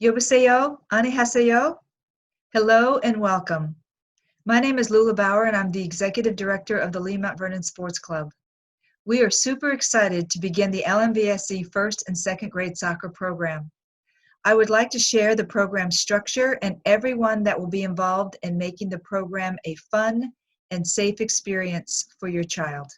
Yobuseyo, Anihaseyo. Hello and welcome. My name is Lula Bauer and I'm the Executive Director of the Lee Mount Vernon Sports Club. We are super excited to begin the LMVSC first and second grade soccer program. I would like to share the program structure and everyone that will be involved in making the program a fun and safe experience for your child.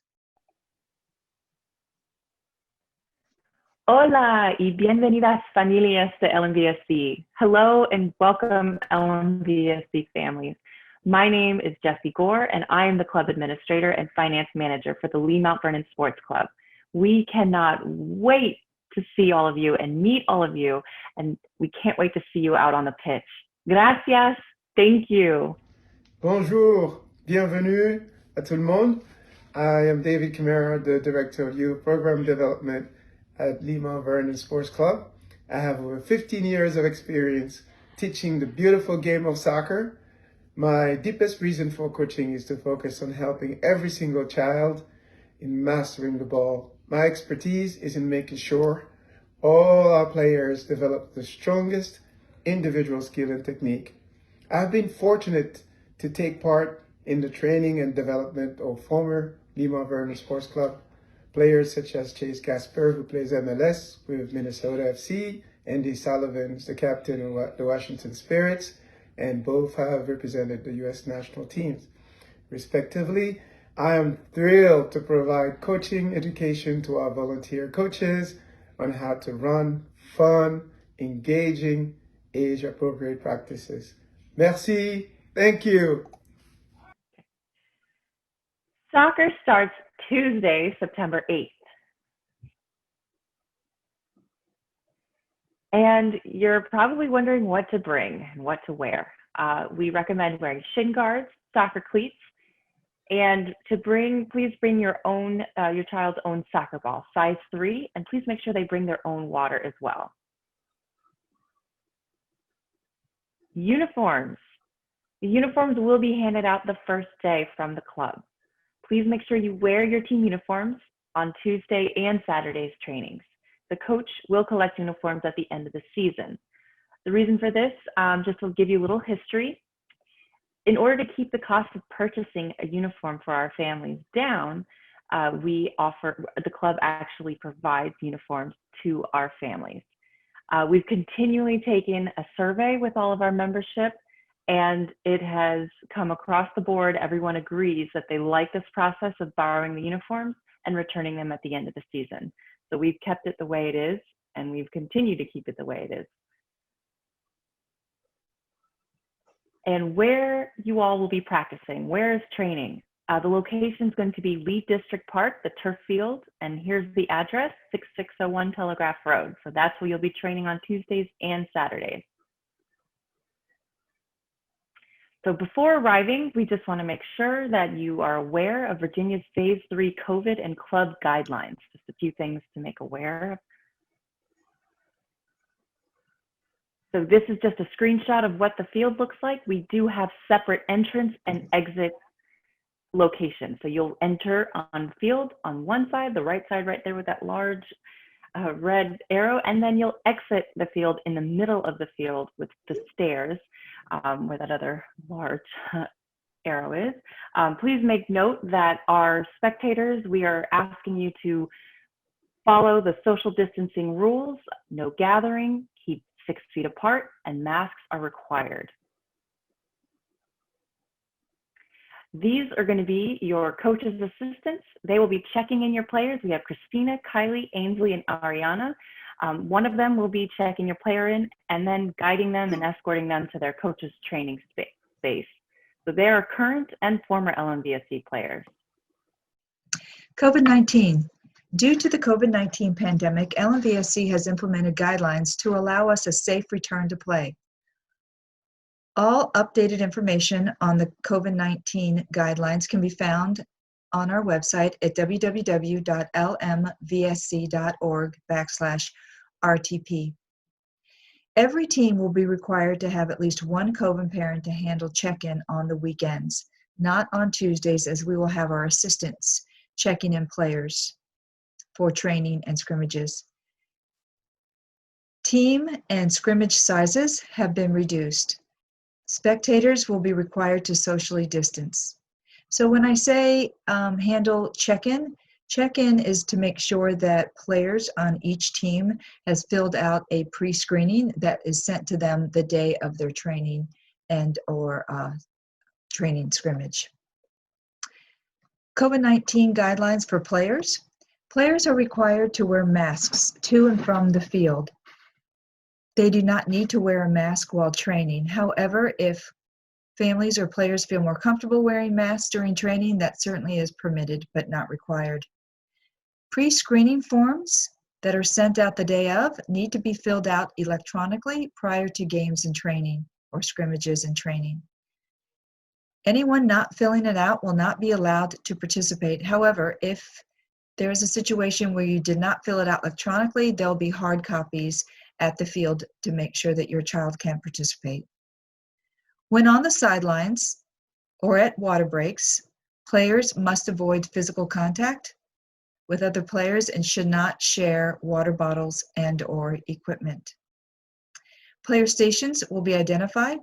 Hola y bienvenidas familias de LMVSC. Hello and welcome LMVSC families. My name is Jessie Gore and I am the club administrator and finance manager for the Lee Mount Vernon Sports Club. We cannot wait to see all of you and meet all of you, and we can't wait to see you out on the pitch. Gracias, thank you. Bonjour, bienvenue à tout le monde. I am David Camara, the Director of Youth Program Development at Lee Mount Vernon Sports Club. I have over 15 years of experience teaching the beautiful game of soccer. My deepest reason for coaching is to focus on helping every single child in mastering the ball. My expertise is in making sure all our players develop the strongest individual skill and technique. I've been fortunate to take part in the training and development of former Lee Mount Vernon Sports Club players such as Chase Gasper, who plays MLS with Minnesota FC, Andy Sullivan is the captain of the Washington Spirits, and both have represented the U.S. national teams, respectively. I am thrilled to provide coaching education to our volunteer coaches on how to run fun, engaging, age-appropriate practices. Merci. Thank you. Soccer starts Tuesday, September 8th. And you're probably wondering what to bring and what to wear. We recommend wearing shin guards, soccer cleats, and please bring your child's own soccer ball, size 3, and please make sure they bring their own water as well. Uniforms. The uniforms will be handed out the first day from the club. Please make sure you wear your team uniforms on Tuesday and Saturday's trainings. The coach will collect uniforms at the end of the season. The reason for this, just to give you a little history, in order to keep the cost of purchasing a uniform for our families down, the club actually provides uniforms to our families. We've continually taken a survey with all of our membership, and it has come across the board. Everyone agrees that they like this process of borrowing the uniforms and returning them at the end of the season. So we've kept it the way it is, and we've continued to keep it the way it is. And where you all will be practicing, where is training? The location is going to be Lee District Park, the turf field, and here's the address, 6601 Telegraph Road. So that's where you'll be training on Tuesdays and Saturdays. So before arriving, we just want to make sure that you are aware of Virginia's Phase 3 COVID and club guidelines. Just a few things to make aware of. So this is just a screenshot of what the field looks like. We do have separate entrance and exit locations. So you'll enter on field on one side, the right side right there with that large red arrow, and then you'll exit the field in the middle of the field with the stairs where that other large arrow is. Please make note that our spectators, we are asking you to follow the social distancing rules, no gathering, keep 6 feet apart, and masks are required. These are going to be your coach's assistants. They will be checking in your players. We have Christina, Kylie, Ainsley, and Ariana. One of them will be checking your player in and then guiding them and escorting them to their coach's training space. So they are current and former LMVSC players. COVID-19. Due to the COVID-19 pandemic, LMVSC has implemented guidelines to allow us a safe return to play. All updated information on the COVID-19 guidelines can be found on our website at www.lmvsc.org/RTP. Every team will be required to have at least one COVID parent to handle check-in on the weekends, not on Tuesdays, as we will have our assistants checking in players for training and scrimmages. Team and scrimmage sizes have been reduced. Spectators will be required to socially distance. So when I say handle check-in, check-in is to make sure that players on each team has filled out a pre-screening that is sent to them the day of their training and or training scrimmage. COVID-19 guidelines for players. Players are required to wear masks to and from the field. They do not need to wear a mask while training. However, if families or players feel more comfortable wearing masks during training, that certainly is permitted but not required. Pre-screening forms that are sent out the day of need to be filled out electronically prior to games and training or scrimmages and training. Anyone not filling it out will not be allowed to participate. However, if there is a situation where you did not fill it out electronically, there'll be hard copies at the field to make sure that your child can participate. When on the sidelines or at water breaks, players must avoid physical contact with other players and should not share water bottles and or equipment. Player stations will be identified,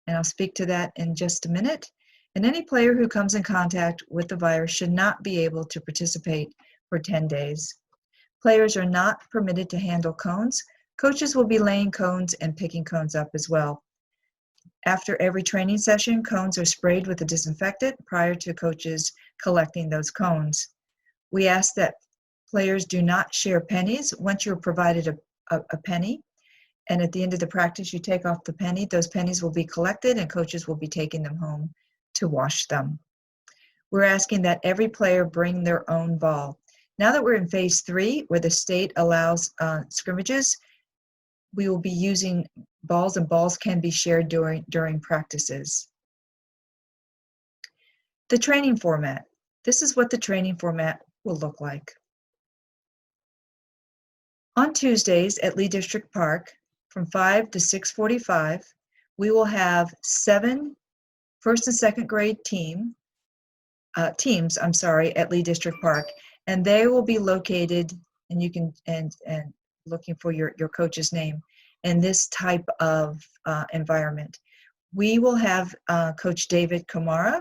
and I'll speak to that in just a minute. And any player who comes in contact with the virus should not be able to participate for 10 days. Players are not permitted to handle cones. Coaches will be laying cones and picking cones up as well. After every training session, cones are sprayed with a disinfectant prior to coaches collecting those cones. We ask that players do not share pennies. Once you're provided a penny, and at the end of the practice you take off the penny, those pennies will be collected and coaches will be taking them home to wash them. We're asking that every player bring their own ball. Now that we're in phase 3, where the state allows scrimmages, we will be using balls, and balls can be shared during practices. The training format. This is what the training format will look like. On Tuesdays at Lee District Park, from 5 to 6:45, we will have 7 first and second grade teams at Lee District Park, and they will be located, and you can and looking for your coach's name, in this type of environment. We will have Coach David Kamara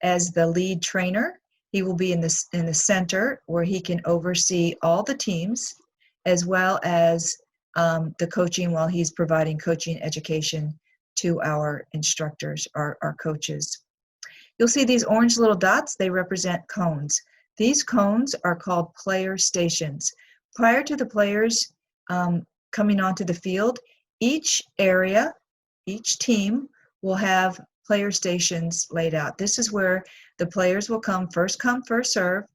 as the lead trainer. He will be in the center where he can oversee all the teams as well as the coaching while he's providing coaching education to our instructors, our coaches. You'll see these orange little dots, they represent cones. These cones are called player stations. Prior to the players coming onto the field, each area, each team will have player stations laid out. This is where the players will come, first serve,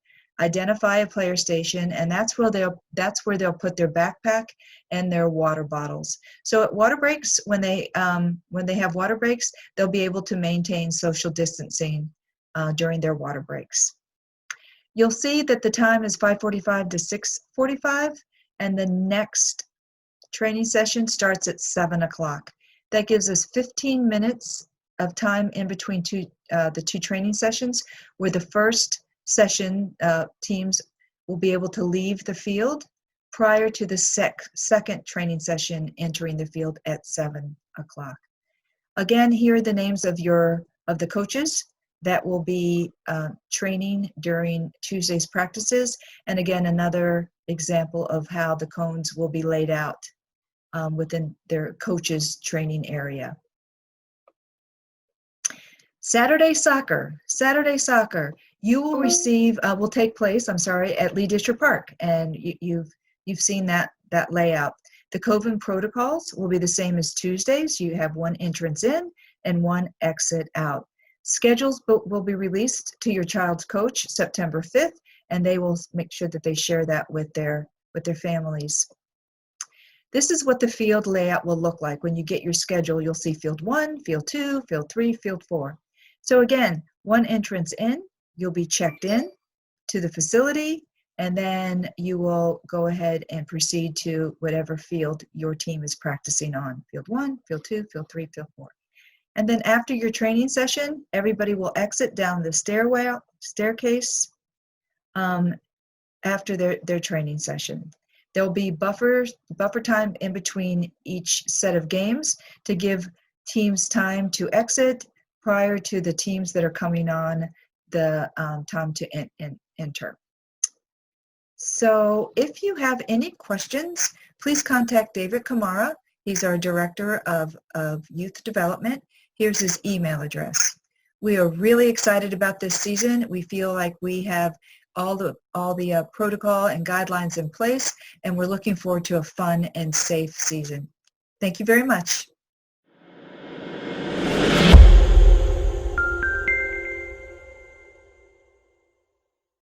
identify a player station, and that's where they'll put their backpack and their water bottles. So at water breaks, when they have water breaks, they'll be able to maintain social distancing during their water breaks. You'll see that the time is 5:45 to 6:45, and the next training session starts at 7 o'clock. That gives us 15 minutes of time in between the two training sessions, where the first session teams will be able to leave the field prior to the second training session entering the field at 7 o'clock. Again, here are the names of the coaches that will be training during Tuesday's practices, and again, another example of how the cones will be laid out within their coaches' training area. Saturday soccer. You will receive, will take place, at Lee District Park, and you've seen that layout. The COVID protocols will be the same as Tuesdays. You have one entrance in and one exit out. Schedules will be released to your child's coach September 5th, and they will make sure that they share that with their families. This is what the field layout will look like. When you get your schedule, you'll see field 1, field 2, field 3, field 4. So again, one entrance in, you'll be checked in to the facility, and then you will go ahead and proceed to whatever field your team is practicing on. Field 1, field 2, field 3, field 4. And then after your training session, everybody will exit down the staircase after their training session. There'll be buffer time in between each set of games to give teams time to exit prior to the teams that are coming on the time to enter. So if you have any questions, please contact David Kamara. He's our Director of Youth Development. Here's his email address. We are really excited about this season. We feel like we have all the protocol and guidelines in place, and we're looking forward to a fun and safe season. Thank you very much.